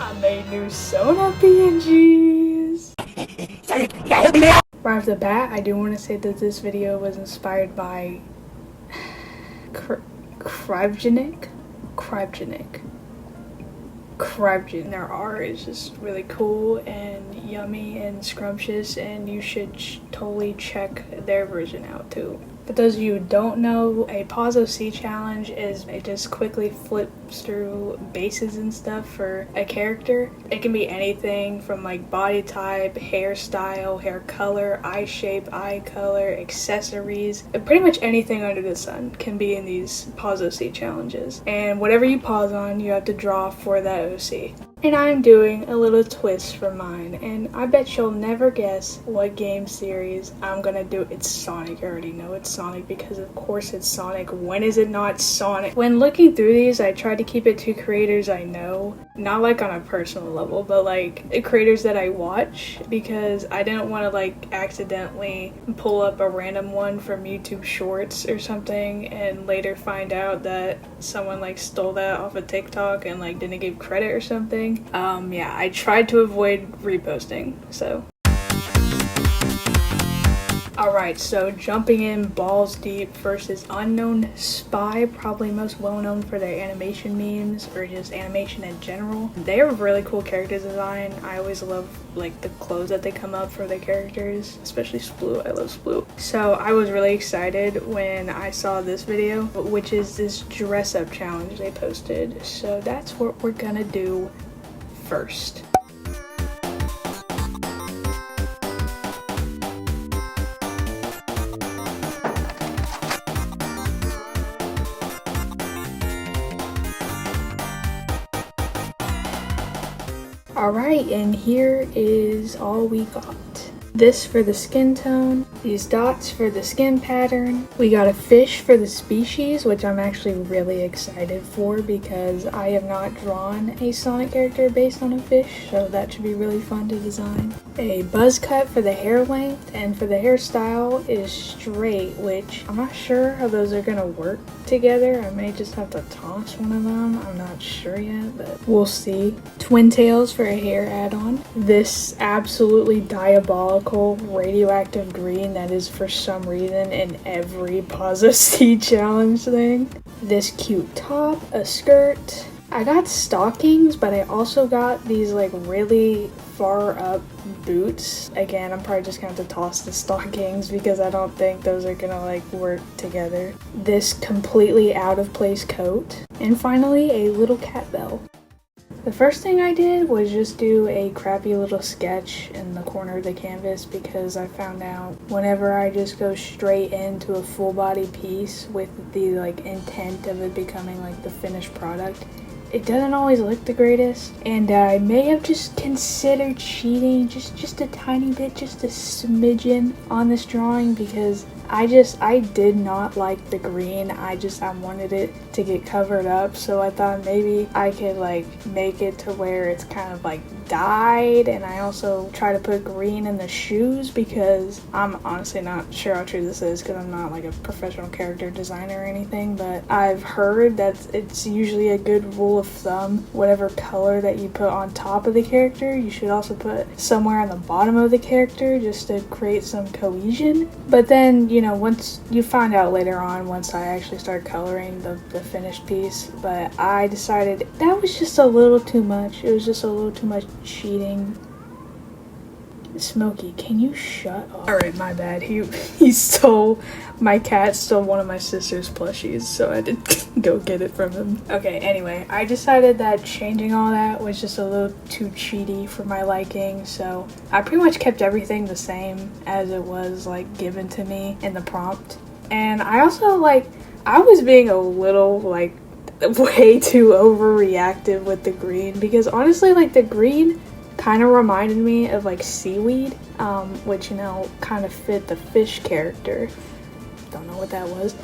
I made new Sona PNGs. Right off the bat, I do want to say that this video was inspired by Kryjovnik. Their art is just really cool and yummy and scrumptious, and you should totally check their version out too. For those of you who don't know, a HSUSJ challenge is it just quickly flips through bases and stuff for a character. It can be anything from like body type, hairstyle, hair color, eye shape, eye color, accessories. Pretty much anything under the sun can be in these HSUSJ challenges. And whatever you pause on, you have to draw for that OC. And I'm doing a little twist for mine, and I bet you'll never guess what game series I'm gonna do. It's Sonic. I already know it's Sonic because of course it's Sonic. When is it not Sonic? When looking through these, I tried to keep it to creators I know, not like on a personal level, but like creators that I watch, because I didn't want to like accidentally pull up a random one from YouTube Shorts or something and later find out that someone like stole that off of TikTok and like didn't give credit or something. Yeah, I tried to avoid reposting, so. Alright, so jumping in balls deep, first is UnknownSpy, probably most well known for their animation memes or just animation in general. They have really cool character design. I always love like the clothes that they come up for their characters, especially Sploot. I love Sploot. So I was really excited when I saw this video, which is this dress up challenge they posted. So that's what we're gonna do first. Alright, and here is all we got. This for the skin tone, these dots for the skin pattern. We got a fish for the species, which I'm actually really excited for because I have not drawn a Sonic character based on a fish, so that should be really fun to design. A buzz cut for the hair length, and for the hairstyle is straight, which I'm not sure how those are gonna work together. I may just have to toss one of them. I'm not sure yet, but we'll see. Twin tails for a hair add-on. This absolutely diabolical radioactive green that is for some reason in every HSUSJ challenge thing. This cute top, a skirt. I got stockings, but I also got these like really far up boots. Again, I'm probably just gonna have to toss the stockings because I don't think those are gonna like work together. This completely out of place coat. And finally, a little cat bell. The first thing I did was just do a crappy little sketch in the corner of the canvas because I found out whenever I just go straight into a full body piece with the like intent of it becoming like the finished product, it doesn't always look the greatest, and I may have just considered cheating just a tiny bit, just a smidgen on this drawing because I did not like the green. I wanted it to get covered up, so I thought maybe I could like make it to where it's kind of like dyed, and I also try to put green in the shoes because I'm honestly not sure how true this is because I'm not like a professional character designer or anything, but I've heard that it's usually a good rule of thumb, whatever color that you put on top of the character, you should also put somewhere on the bottom of the character just to create some cohesion. But then, you know, once you find out later on, once I actually start coloring the finished piece, but I decided that was just a little too much. It was just a little too much cheating. Smokey, can you shut up? Alright, my bad. He stole, my cat stole one of my sister's plushies, so I did go get it from him. Okay, anyway, I decided that changing all that was just a little too cheaty for my liking, so I pretty much kept everything the same as it was like given to me in the prompt. And I also I was being a little like way too overreactive with the green because honestly like the green kind of reminded me of like seaweed, which, you know, kind of fit the fish character. Don't know what that was.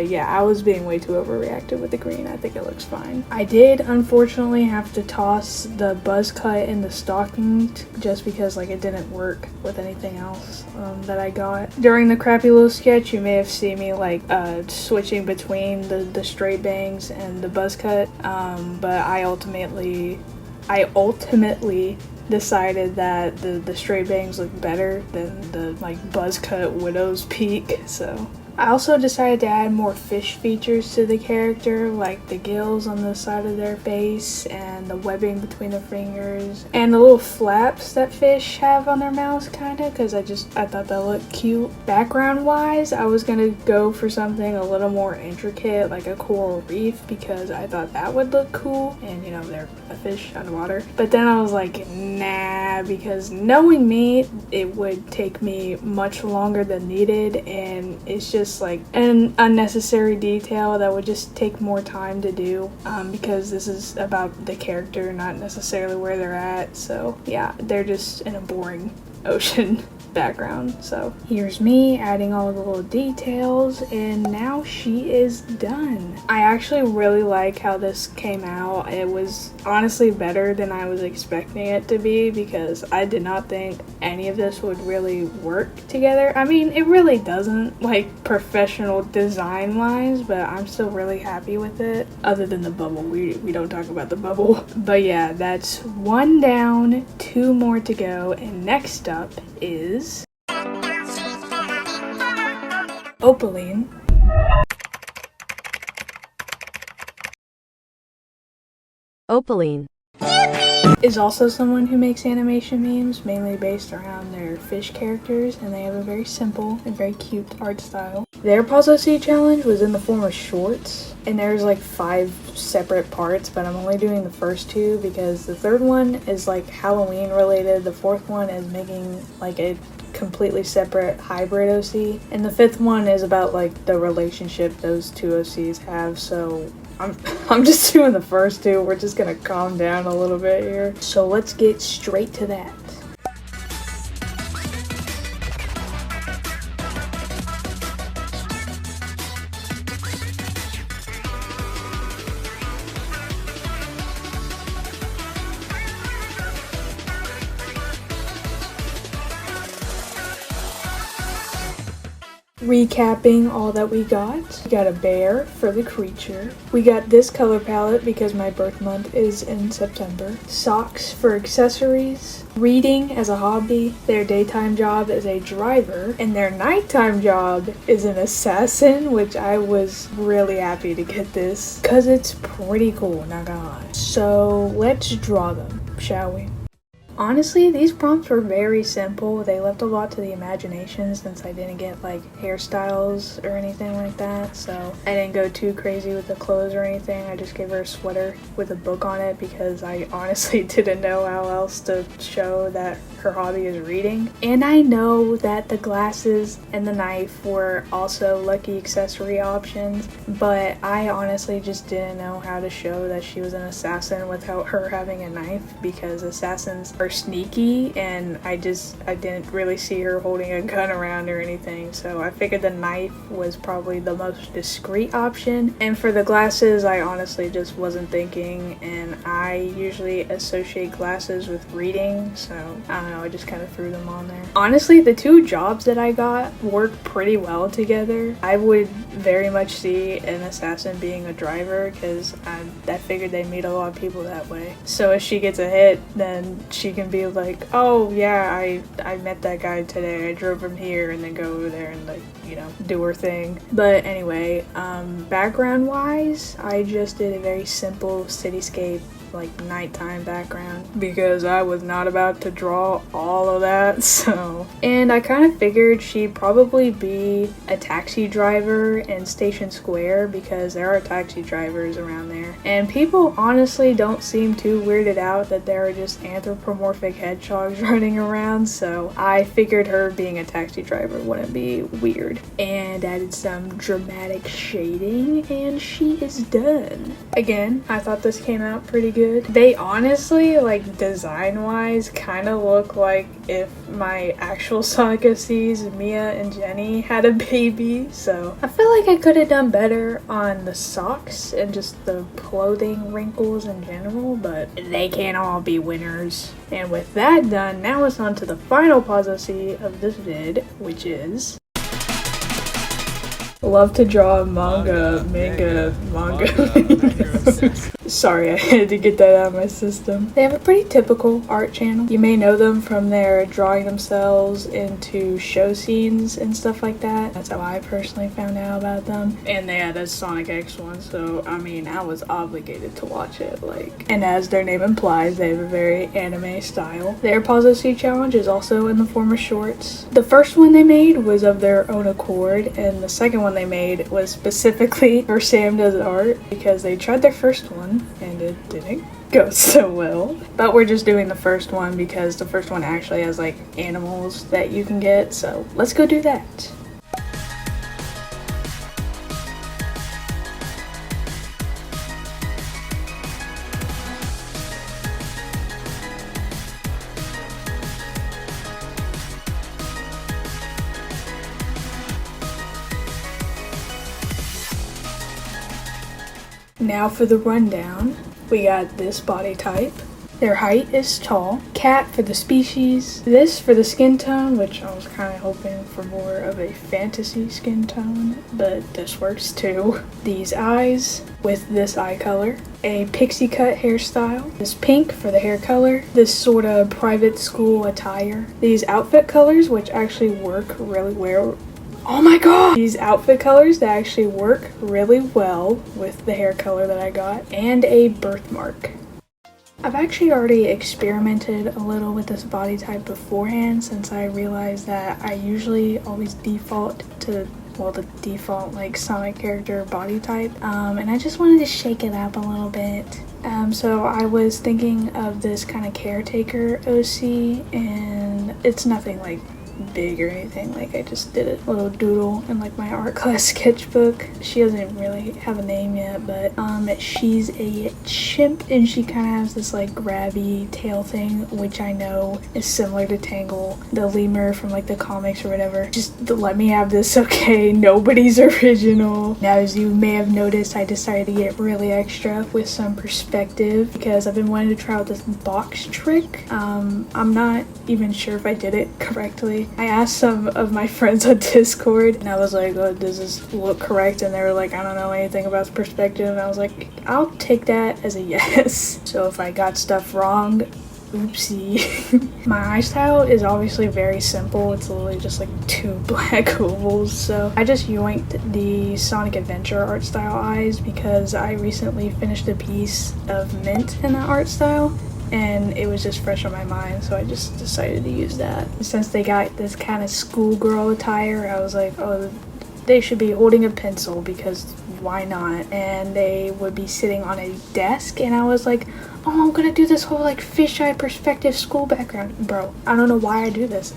Yeah, I was being way too overreactive with the green. I think it looks fine. I did unfortunately have to toss the buzz cut in the stocking just because like it didn't work with anything else that I got. During the crappy little sketch, you may have seen me like switching between the straight bangs and the buzz cut, but I ultimately decided that the straight bangs look better than the like buzz cut widow's peak. So I also decided to add more fish features to the character, like the gills on the side of their face and the webbing between their fingers and the little flaps that fish have on their mouths, kinda, because I thought that looked cute. Background wise, I was gonna go for something a little more intricate, like a coral reef, because I thought that would look cool, and you know, they're a fish underwater. But then I was like, nah, because knowing me, it would take me much longer than needed, and it's just like an unnecessary detail that would just take more time to do, because this is about the character, not necessarily where they're at. So yeah, they're just in a boring ocean background. So here's me adding all the little details, and now she is done. I actually really like how this came out. It was honestly better than I was expecting it to be, because I did not think any of this would really work together. I mean, it really doesn't, like professional design wise, but I'm still really happy with it, other than the bubble. We don't talk about the bubble. But yeah, that's one down, 2 more to go, and next up is Opaline. Opaline is also someone who makes animation memes, mainly based around their fish characters, and they have a very simple and very cute art style. Their Pause OC challenge was in the form of shorts, and there's like 5 separate parts, but I'm only doing the first 2 because the third one is like Halloween related, the 4th one is making like a completely separate hybrid OC, and the 5th one is about like the relationship those 2 OCs have. So I'm just doing the first 2. We're just gonna calm down a little bit here. So let's get straight to that. Recapping all that we got a bear for the creature. We got this color palette because my birth month is in September. Socks for accessories. Reading as a hobby. Their daytime job is a driver, and their nighttime job is an assassin, which I was really happy to get this because it's pretty cool, not gonna lie. So let's draw them, shall we? Honestly, these prompts were very simple. They left a lot to the imagination since I didn't get like hairstyles or anything like that. So I didn't go too crazy with the clothes or anything. I just gave her a sweater with a book on it because I honestly didn't know how else to show that her hobby is reading. And I know that the glasses and the knife were also lucky accessory options, but I honestly just didn't know how to show that she was an assassin without her having a knife, because assassins are sneaky, and I didn't really see her holding a gun around or anything. So I figured the knife was probably the most discreet option. And for the glasses, I honestly just wasn't thinking, and I usually associate glasses with reading, so I don't know, I just kind of threw them on there. Honestly, the 2 jobs that I got work pretty well together. I would very much see an assassin being a driver, because I figured they meet a lot of people that way. So if she gets a hit, then she can be like, oh yeah, I met that guy today, I drove him here, and then go over there and like, you know, do her thing. But anyway, background wise, I just did a very simple cityscape, like nighttime background, because I was not about to draw all of that. So, and I kind of figured she'd probably be a taxi driver in Station Square, because there are taxi drivers around there, and people honestly don't seem too weirded out that there are just anthropomorphic hedgehogs running around. So I figured her being a taxi driver wouldn't be weird. and added some dramatic shading, and she is done. Again, I thought this came out pretty good. They honestly, like design-wise, kind of look like if my actual Sonic OCs, Mia and Jenny, had a baby, so I feel like I could have done better on the socks and just the clothing wrinkles in general, but they can't all be winners. And with that done, now it's on to the final pause OC of this vid, which is love to draw manga. Sorry, I had to get that out of my system. They have a pretty typical art channel. You may know them from their drawing themselves into show scenes and stuff like that. That's how I personally found out about them. And they had a Sonic X one, so I mean, I was obligated to watch it. And as their name implies, they have a very anime style. Their Pause OC challenge is also in the form of shorts. The first one they made was of their own accord, and the second one they made was specifically for Sam Does Art because they tried their first one and it didn't go so well. But we're just doing the first one because the first one actually has like animals that you can get, so let's go do that. Now for the rundown, we got this body type. Their height is tall. Cat for the species. This for the skin tone, which I was kind of hoping for more of a fantasy skin tone, but this works too. These eyes with this eye color. A pixie cut hairstyle. This pink for the hair color. This sort of private school attire. These outfit colors, which actually work really well. Oh my god! These outfit colors that actually work really well with the hair color that I got. And a birthmark. I've actually already experimented a little with this body type beforehand since I realized that I usually always default to, well, the default like Sonic character body type. And I just wanted to shake it up a little bit. So I was thinking of this kind of caretaker OC, and it's nothing like big or anything. Like, I just did a little doodle in like my art class sketchbook. She doesn't really have a name yet, but she's a chimp and she kind of has this like grabby tail thing, which I know is similar to Tangle, the lemur from like the comics or whatever. Just let me have this, okay? Nobody's original. Now, as you may have noticed, I decided to get really extra with some perspective because I've been wanting to try out this box trick. I'm not even sure if I did it correctly. I asked some of my friends on Discord and I was like, oh, does this look correct? And they were like, I don't know anything about perspective. And I was like, I'll take that as a yes. So if I got stuff wrong, oopsie. My eye style is obviously very simple. It's literally just like two black ovals. So I just yoinked the Sonic Adventure art style eyes because I recently finished a piece of Mint in that art style. And it was just fresh on my mind, so I just decided to use that. Since they got this kind of schoolgirl attire, I was like, oh, they should be holding a pencil because why not? And they would be sitting on a desk, and I was like, oh, I'm gonna do this whole like fisheye perspective school background. Bro, I don't know why I do this.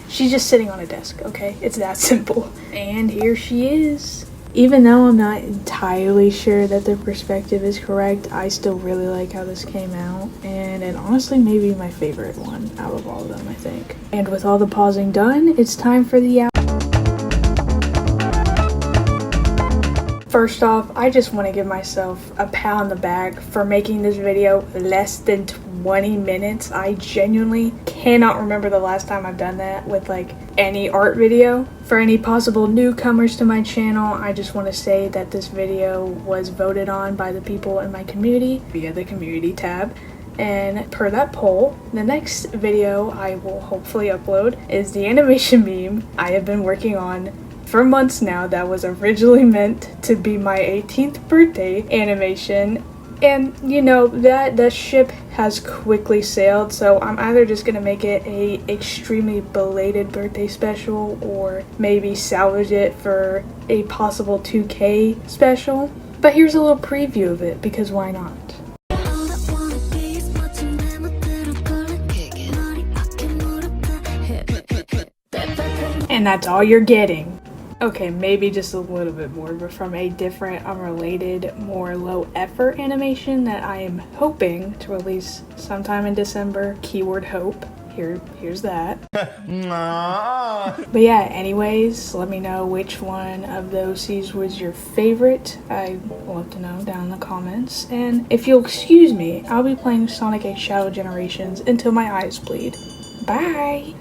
She's just sitting on a desk, okay? It's that simple. And here she is. Even though I'm not entirely sure that the perspective is correct, I still really like how this came out, and it honestly may be my favorite one out of all of them, I think. And with all the pausing done, it's time for the out. First off, I just want to give myself a pat on the back for making this video less than 20 minutes. I genuinely cannot remember the last time I've done that with like any art video. For any possible newcomers to my channel, I just want to say that this video was voted on by the people in my community via the community tab. And per that poll, the next video I will hopefully upload is the animation meme I have been working on for months now that was originally meant to be my 18th birthday animation. And you know, that ship has quickly sailed, so I'm either just gonna make it a extremely belated birthday special or maybe salvage it for a possible 2K special. But here's a little preview of it, because why not? And that's all you're getting. Okay, maybe just a little bit more, but from a different, unrelated, more low effort animation that I am hoping to release sometime in December. Keyword hope. Here's that. But yeah, anyways, let me know which one of those was your favorite. I'd love to know down in the comments. And if you'll excuse me, I'll be playing Sonic X Shadow Generations until my eyes bleed. Bye!